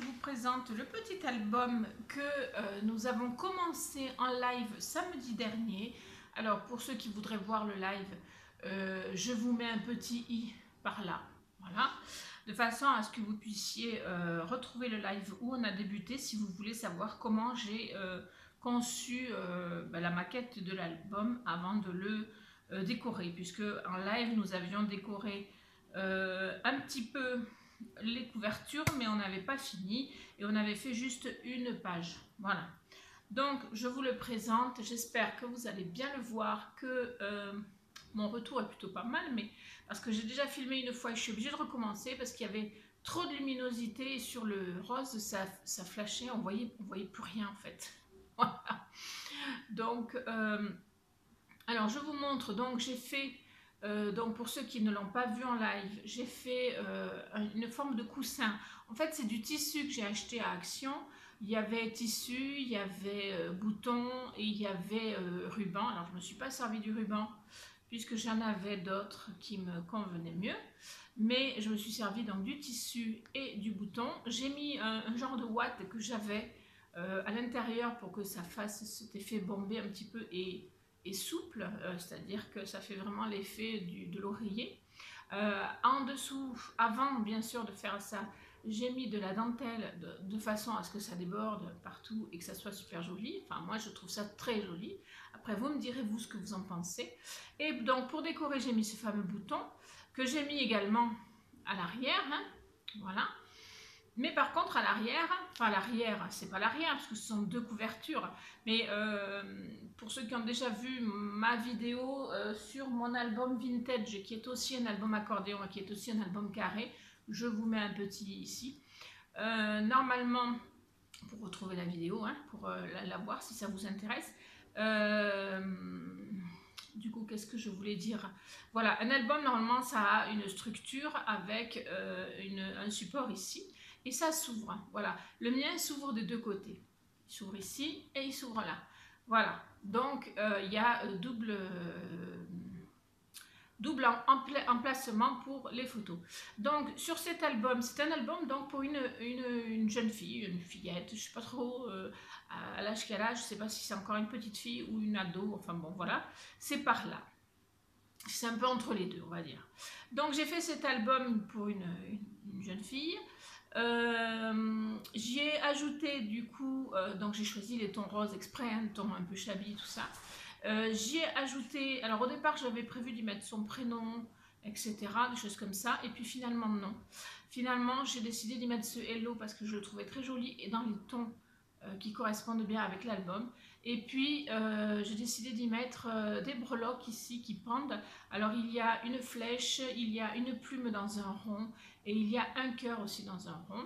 vous présente le petit album que nous avons commencé en live samedi dernier. Alors pour ceux qui voudraient voir le live, je vous mets un petit i par là, voilà, de façon à ce que vous puissiez retrouver le live où on a débuté si vous voulez savoir comment j'ai conçu la maquette de l'album avant de le décorer, puisque en live nous avions décoré un petit peu les couvertures, mais on n'avait pas fini et on avait fait juste une page. Voilà. Donc, je vous le présente. J'espère que vous allez bien le voir, que mon retour est plutôt pas mal, mais parce que j'ai déjà filmé une fois et je suis obligée de recommencer parce qu'il y avait trop de luminosité et sur le rose, ça flashait, on voyait plus rien en fait. Voilà. Donc, alors je vous montre. Donc, j'ai fait donc pour ceux qui ne l'ont pas vu en live, j'ai fait une forme de coussin. En fait, c'est du tissu que j'ai acheté à Action. Il y avait tissu, il y avait bouton et il y avait ruban. Alors, je ne me suis pas servi du ruban puisque j'en avais d'autres qui me convenaient mieux. Mais je me suis servi donc du tissu et du bouton. J'ai mis un genre de ouate que j'avais à l'intérieur pour que ça fasse cet effet bombé un petit peu et souple, c'est-à-dire que ça fait vraiment l'effet de l'oreiller. En dessous, avant bien sûr de faire ça, j'ai mis de la dentelle de façon à ce que ça déborde partout et que ça soit super joli. Enfin, moi je trouve ça très joli. Après, vous me direz vous ce que vous en pensez. Et donc pour décorer, j'ai mis ce fameux bouton que j'ai mis également à l'arrière, hein, voilà. Mais par contre à l'arrière, enfin l'arrière, c'est pas l'arrière parce que ce sont deux couvertures, mais pour ceux qui ont déjà vu ma vidéo sur mon album Vintage, qui est aussi un album accordéon et qui est aussi un album carré, je vous mets un petit ici. Normalement, pour retrouver la vidéo, hein, pour la voir si ça vous intéresse. Du coup, qu'est-ce que je voulais dire? Voilà, un album, normalement, ça a une structure avec un support ici. Et ça s'ouvre, voilà. Le mien s'ouvre des deux côtés. Il s'ouvre ici et il s'ouvre là. Voilà, donc il y a double emplacement pour les photos. Donc sur cet album, c'est un album donc pour une jeune fille, une fillette, je ne sais pas trop à l'âge qu'elle a, je ne sais pas si c'est encore une petite fille ou une ado, enfin bon voilà, c'est par là. C'est un peu entre les deux, on va dire. Donc j'ai fait cet album pour une jeune fille. J'y ai ajouté du coup, donc j'ai choisi les tons roses exprès, un ton un peu shabby, tout ça. J'y ai ajouté, alors au départ j'avais prévu d'y mettre son prénom, etc., des choses comme ça, et puis finalement non. Finalement j'ai décidé d'y mettre ce hello parce que je le trouvais très joli et dans les tons qui correspondent bien avec l'album. Et puis j'ai décidé d'y mettre des breloques ici qui pendent. Alors il y a une flèche, il y a une plume dans un rond et il y a un cœur aussi dans un rond,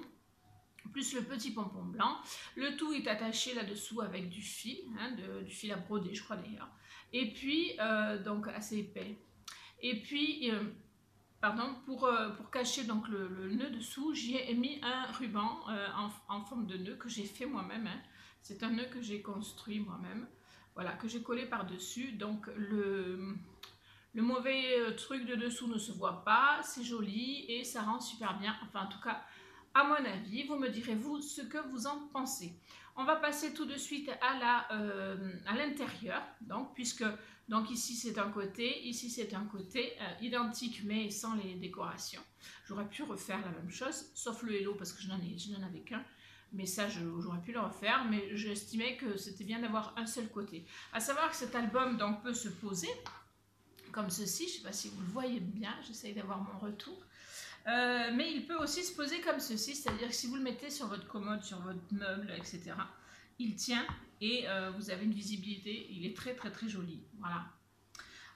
plus le petit pompon blanc. Le tout est attaché là-dessous avec du fil, hein, du fil à broder je crois d'ailleurs. Et puis, donc assez épais. Et puis, pardon, pour cacher donc le nœud dessous, j'y ai mis un ruban en forme de nœud que j'ai fait moi-même. Hein. C'est un nœud que j'ai construit moi-même, voilà, que j'ai collé par-dessus. Donc le mauvais truc de dessous ne se voit pas, c'est joli et ça rend super bien. Enfin, en tout cas, à mon avis, vous me direz vous ce que vous en pensez. On va passer tout de suite à l'intérieur, donc puisque donc ici c'est un côté, ici c'est un côté identique mais sans les décorations. J'aurais pu refaire la même chose, sauf le hello parce que je n'en avais qu'un. Mais ça, j'aurais pu le refaire, mais j'estimais que c'était bien d'avoir un seul côté. À savoir que cet album donc, peut se poser comme ceci, je ne sais pas si vous le voyez bien, j'essaye d'avoir mon retour. Mais il peut aussi se poser comme ceci, c'est-à-dire que si vous le mettez sur votre commode, sur votre meuble, etc., il tient et vous avez une visibilité, il est très très très joli, voilà.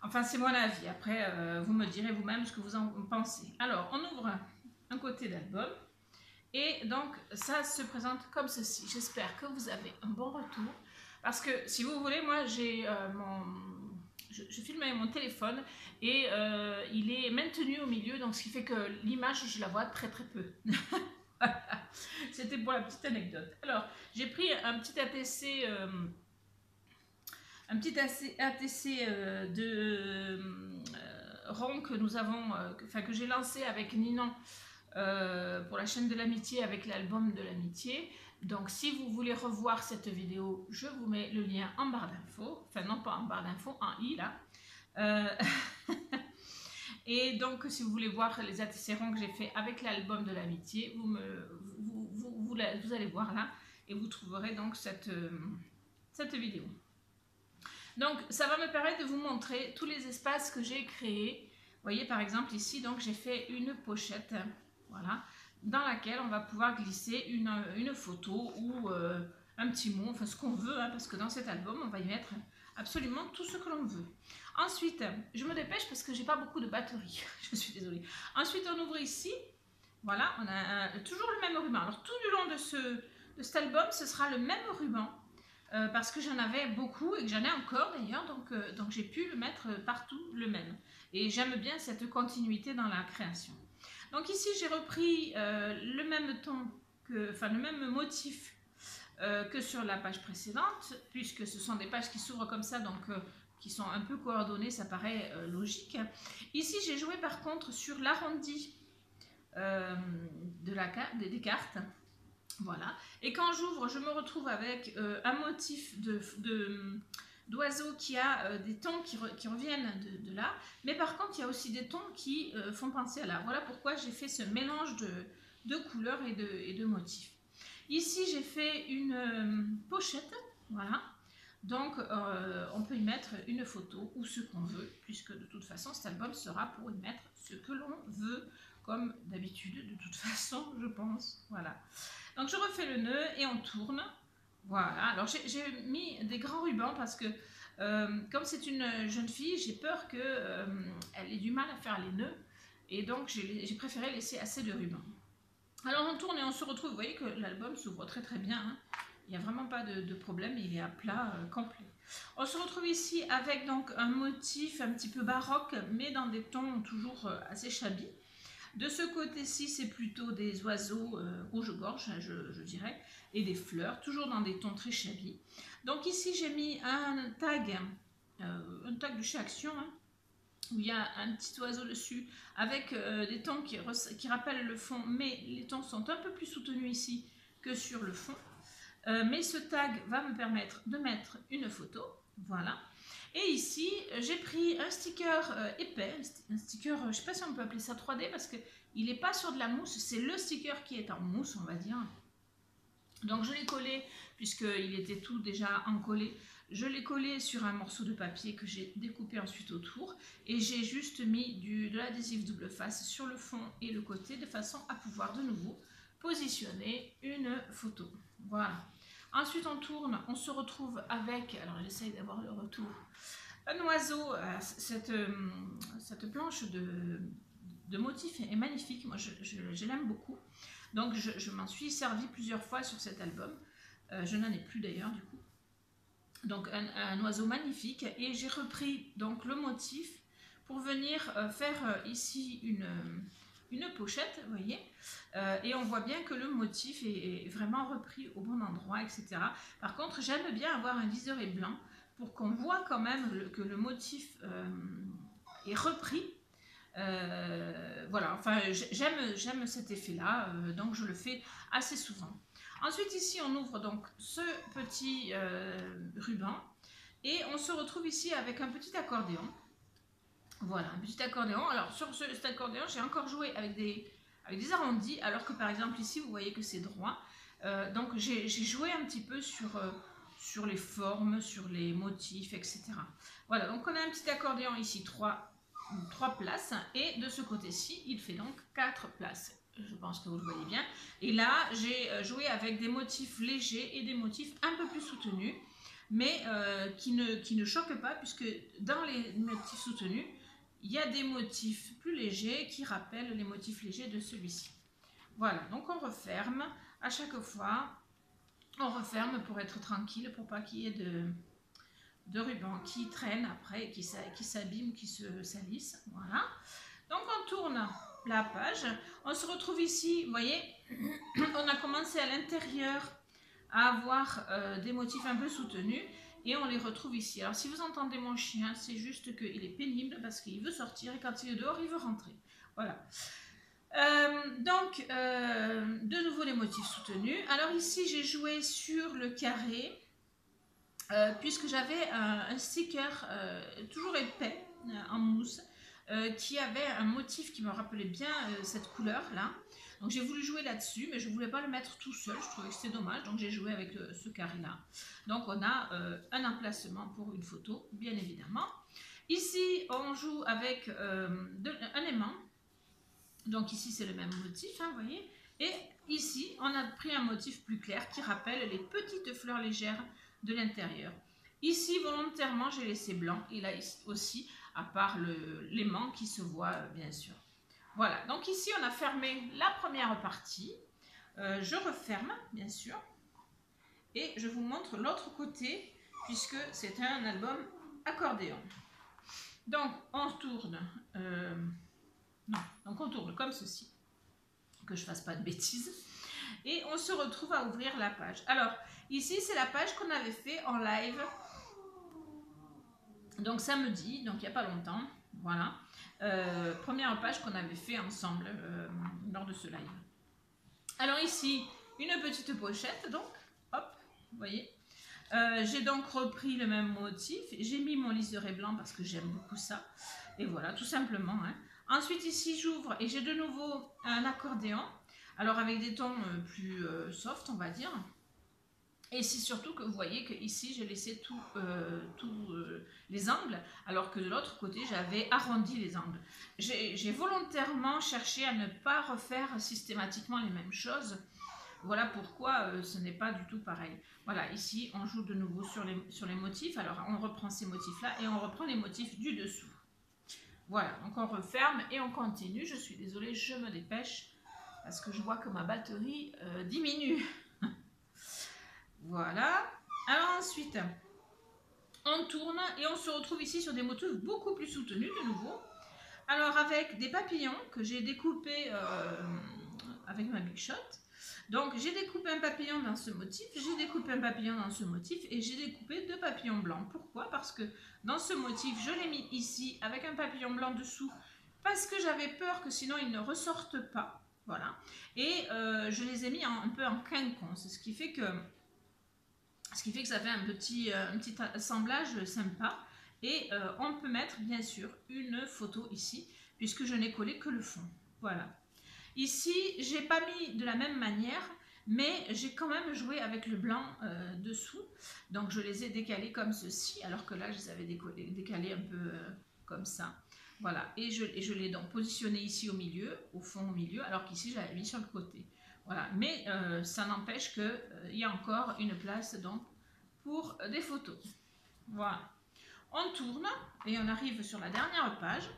Enfin, c'est mon avis, après vous me direz vous-même ce que vous en pensez. Alors, on ouvre un côté d'album et donc ça se présente comme ceci. J'espère que vous avez un bon retour parce que si vous voulez, moi j'ai je filme avec mon téléphone et il est maintenu au milieu, donc ce qui fait que l'image, je la vois très très peu. C'était pour la petite anecdote. Alors, j'ai pris un petit ATC, de rond que nous avons, que j'ai lancé avec Ninon pour la chaîne de l'amitié avec l'album de l'amitié. Donc si vous voulez revoir cette vidéo, je vous mets le lien en barre d'infos, enfin non pas en barre d'infos, en i là. Et donc si vous voulez voir les antécédents que j'ai fait avec l'album de l'amitié, vous allez voir là et vous trouverez donc cette vidéo. Donc ça va me permettre de vous montrer tous les espaces que j'ai créés. Vous voyez par exemple ici, donc j'ai fait une pochette, voilà, dans laquelle on va pouvoir glisser une photo ou un petit mot, enfin ce qu'on veut, hein, parce que dans cet album on va y mettre absolument tout ce que l'on veut. Ensuite, je me dépêche parce que j'ai pas beaucoup de batterie, je suis désolée. Ensuite on ouvre ici, voilà, on a toujours le même ruban. Alors tout du long de cet album, ce sera le même ruban. Parce que j'en avais beaucoup et que j'en ai encore d'ailleurs, donc j'ai pu le mettre partout le même. Et j'aime bien cette continuité dans la création. Donc ici j'ai repris le même ton, le même motif que sur la page précédente, puisque ce sont des pages qui s'ouvrent comme ça, donc qui sont un peu coordonnées, ça paraît logique. Ici j'ai joué par contre sur l'arrondi des cartes. Voilà. Et quand j'ouvre, je me retrouve avec un motif d'oiseau qui a des tons qui reviennent de là. Mais par contre, il y a aussi des tons qui font penser à là. Voilà pourquoi j'ai fait ce mélange de couleurs et de motifs. Ici, j'ai fait une pochette. Voilà. Donc, on peut y mettre une photo ou ce qu'on veut, puisque de toute façon, cet album sera pour y mettre ce que l'on veut, comme d'habitude, de toute façon, je pense. Voilà. Donc je refais le nœud et on tourne. Voilà, alors j'ai mis des grands rubans parce que comme c'est une jeune fille, j'ai peur qu'elle ait du mal à faire les nœuds. Et donc j'ai préféré laisser assez de rubans. Alors on tourne et on se retrouve, vous voyez que l'album s'ouvre très très bien. Hein. Il n'y a vraiment pas de problème, il est à plat complet. On se retrouve ici avec donc un motif un petit peu baroque, mais dans des tons toujours assez shabby. De ce côté-ci, c'est plutôt des oiseaux rouge-gorge, je dirais, et des fleurs, toujours dans des tons très shabby. Donc ici, j'ai mis un tag de chez Action, hein, où il y a un petit oiseau dessus, avec des tons qui rappellent le fond, mais les tons sont un peu plus soutenus ici que sur le fond. Mais ce tag va me permettre de mettre une photo, voilà. Et ici, j'ai pris un sticker épais, un sticker, je ne sais pas si on peut appeler ça 3D, parce qu'il n'est pas sur de la mousse, c'est le sticker qui est en mousse, on va dire. Donc je l'ai collé, puisqu'il était tout déjà encollé, je l'ai collé sur un morceau de papier que j'ai découpé ensuite autour, et j'ai juste mis de l'adhésif double face sur le fond et le côté, de façon à pouvoir de nouveau positionner une photo. Voilà. Ensuite on tourne, on se retrouve avec, alors j'essaye d'avoir le retour, un oiseau. Cette planche de motifs est magnifique, moi je l'aime beaucoup. Donc je m'en suis servi plusieurs fois sur cet album, je n'en ai plus d'ailleurs du coup. Donc un oiseau magnifique, et j'ai repris donc le motif pour venir faire ici une pochette, vous voyez, et on voit bien que le motif est vraiment repris au bon endroit, etc. Par contre, j'aime bien avoir un liseré blanc pour qu'on voit quand même que le motif est repris. Voilà, enfin, j'aime cet effet-là, donc je le fais assez souvent. Ensuite, ici, on ouvre donc ce petit ruban, et on se retrouve ici avec un petit accordéon. Voilà, un petit accordéon. Alors sur cet accordéon, j'ai encore joué avec des arrondis, alors que par exemple ici, vous voyez que c'est droit. Donc j'ai joué un petit peu sur les formes, sur les motifs, etc. Voilà, donc on a un petit accordéon ici, 3 places, et de ce côté-ci, il fait donc 4 places. Je pense que vous le voyez bien. Et là, j'ai joué avec des motifs légers et des motifs un peu plus soutenus, mais qui ne choquent pas, puisque dans les motifs soutenus, il y a des motifs plus légers qui rappellent les motifs légers de celui-ci. Voilà, donc on referme à chaque fois. On referme pour être tranquille, pour pas qu'il y ait de ruban qui traîne après, qui s'abîme, qui se salisse. Voilà. Donc on tourne la page. On se retrouve ici, vous voyez, on a commencé à l'intérieur à avoir des motifs un peu soutenus, et on les retrouve ici. Alors si vous entendez mon chien, c'est juste qu'il est pénible parce qu'il veut sortir, et quand il est dehors, il veut rentrer. Voilà. De nouveau les motifs soutenus. Alors ici, j'ai joué sur le carré, puisque j'avais un sticker toujours épais, en mousse, qui avait un motif qui me rappelait bien cette couleur-là. Donc j'ai voulu jouer là-dessus, mais je ne voulais pas le mettre tout seul, je trouvais que c'était dommage, donc j'ai joué avec ce carré-là. Donc on a un emplacement pour une photo, bien évidemment. Ici, on joue avec un aimant. Donc ici, c'est le même motif, hein, vous voyez. Et ici, on a pris un motif plus clair qui rappelle les petites fleurs légères de l'intérieur. Ici, volontairement, j'ai laissé blanc. Et là ici aussi, à part l'aimant qui se voit, bien sûr. Voilà, donc ici, on a fermé la première partie. Je referme, bien sûr. Et je vous montre l'autre côté, puisque c'est un album accordéon. Donc, on tourne... non, donc on tourne comme ceci, que je fasse pas de bêtises, et on se retrouve à ouvrir la page. Alors, ici, c'est la page qu'on avait fait en live, donc samedi, donc il n'y a pas longtemps, voilà. Première page qu'on avait fait ensemble lors de ce live. Alors ici, une petite pochette, donc, hop, vous voyez. J'ai donc repris le même motif, j'ai mis mon liseré blanc parce que j'aime beaucoup ça, et voilà, tout simplement, hein. Ensuite ici j'ouvre et j'ai de nouveau un accordéon, alors avec des tons plus soft on va dire. Et c'est surtout que vous voyez que ici j'ai laissé tous les angles, alors que de l'autre côté j'avais arrondi les angles. J'ai volontairement cherché à ne pas refaire systématiquement les mêmes choses. Voilà pourquoi ce n'est pas du tout pareil. Voilà, ici on joue de nouveau sur les motifs, alors on reprend ces motifs là et on reprend les motifs du dessous. Voilà, donc on referme et on continue. Je suis désolée, je me dépêche parce que je vois que ma batterie diminue. Voilà. Alors ensuite, on tourne et on se retrouve ici sur des motifs beaucoup plus soutenus de nouveau. Alors avec des papillons que j'ai découpés avec ma Big Shot. Donc j'ai découpé un papillon dans ce motif, j'ai découpé un papillon dans ce motif et j'ai découpé deux papillons blancs. Pourquoi? Parce que dans ce motif, je l'ai mis ici avec un papillon blanc dessous parce que j'avais peur que sinon il ne ressorte pas. Voilà. Et je les ai mis un peu en quinconce, ce qui fait que ça fait un petit assemblage sympa. Et on peut mettre bien sûr une photo ici puisque je n'ai collé que le fond. Voilà. Ici, j'ai pas mis de la même manière, mais j'ai quand même joué avec le blanc dessous. Donc, je les ai décalés comme ceci, alors que là, je les avais décalés un peu comme ça. Voilà, et je l'ai donc positionné ici au milieu, au fond au milieu, alors qu'ici, j'avais mis sur le côté. Voilà, mais ça n'empêche qu'il y a encore une place donc, pour des photos. Voilà. On tourne et on arrive sur la dernière page.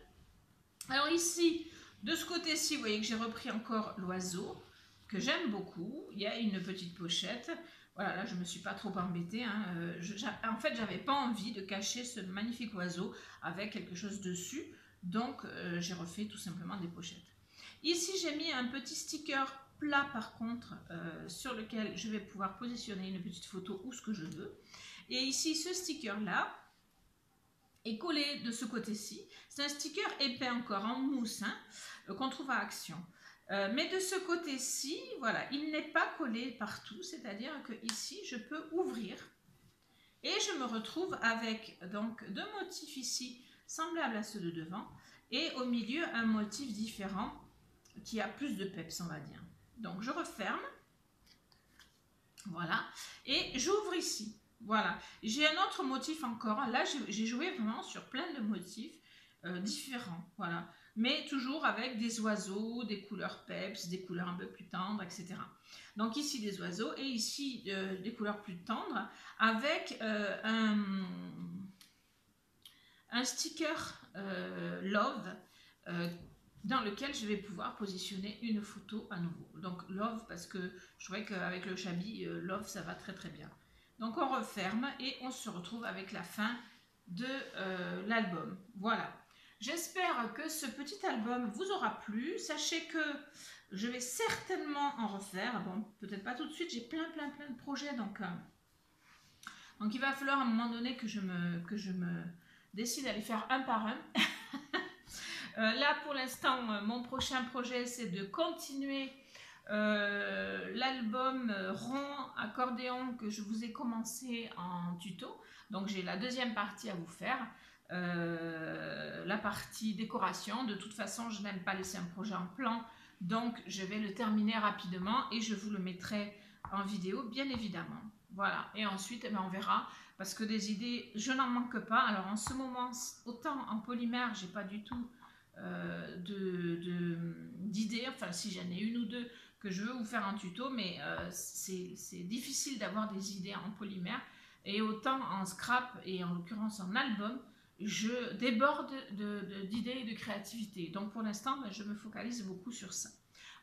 Alors ici, de ce côté-ci, vous voyez que j'ai repris encore l'oiseau, que j'aime beaucoup. Il y a une petite pochette. Voilà, là, je ne me suis pas trop embêtée. Hein. En fait, je n'avais pas envie de cacher ce magnifique oiseau avec quelque chose dessus. Donc, j'ai refait tout simplement des pochettes. Ici, j'ai mis un petit sticker plat, par contre, sur lequel je vais pouvoir positionner une petite photo ou ce que je veux. Et ici, ce sticker-là est collé de ce côté-ci. C'est un sticker épais encore en mousse hein, qu'on trouve à Action. Mais de ce côté-ci, voilà, il n'est pas collé partout, c'est-à-dire que ici, je peux ouvrir et je me retrouve avec donc deux motifs ici semblables à ceux de devant et au milieu un motif différent qui a plus de peps, on va dire. Donc je referme, voilà, et j'ouvre ici. Voilà, j'ai un autre motif encore. Là, j'ai joué vraiment sur plein de motifs différents. Voilà, mais toujours avec des oiseaux, des couleurs peps, des couleurs un peu plus tendres, etc. Donc ici des oiseaux et ici des couleurs plus tendres avec un sticker Love dans lequel je vais pouvoir positionner une photo à nouveau. Donc Love parce que je trouvais qu'avec le Chabi, Love ça va très très bien. Donc on referme et on se retrouve avec la fin de l'album. Voilà. J'espère que ce petit album vous aura plu. Sachez que je vais certainement en refaire. Bon, peut-être pas tout de suite, j'ai plein de projets. Donc il va falloir à un moment donné que je me décide à les faire un par un. Là, pour l'instant, mon prochain projet, c'est de continuer l'album rond accordéon que je vous ai commencé en tuto. Donc, j'ai la deuxième partie à vous faire. La partie décoration. De toute façon, je n'aime pas laisser un projet en plan. Donc, je vais le terminer rapidement et je vous le mettrai en vidéo, bien évidemment. Voilà. Et ensuite, eh bien, on verra. Parce que des idées, je n'en manque pas. Alors, en ce moment, autant en polymère, j'ai pas du tout d'idées, enfin si j'en ai une ou deux que je veux vous faire un tuto, mais c'est difficile d'avoir des idées en polymère, et autant en scrap et en l'occurrence en album, je déborde d'idées et de créativité. Donc pour l'instant, je me focalise beaucoup sur ça.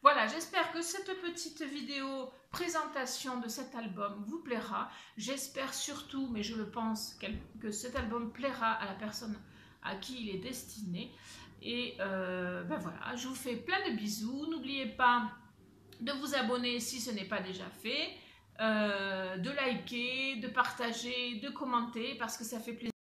Voilà, j'espère que cette petite vidéo présentation de cet album vous plaira. J'espère surtout, mais je le pense, que cet album plaira à la personne à qui il est destiné. Et ben voilà, je vous fais plein de bisous. N'oubliez pas de vous abonner si ce n'est pas déjà fait, de liker, de partager, de commenter parce que ça fait plaisir.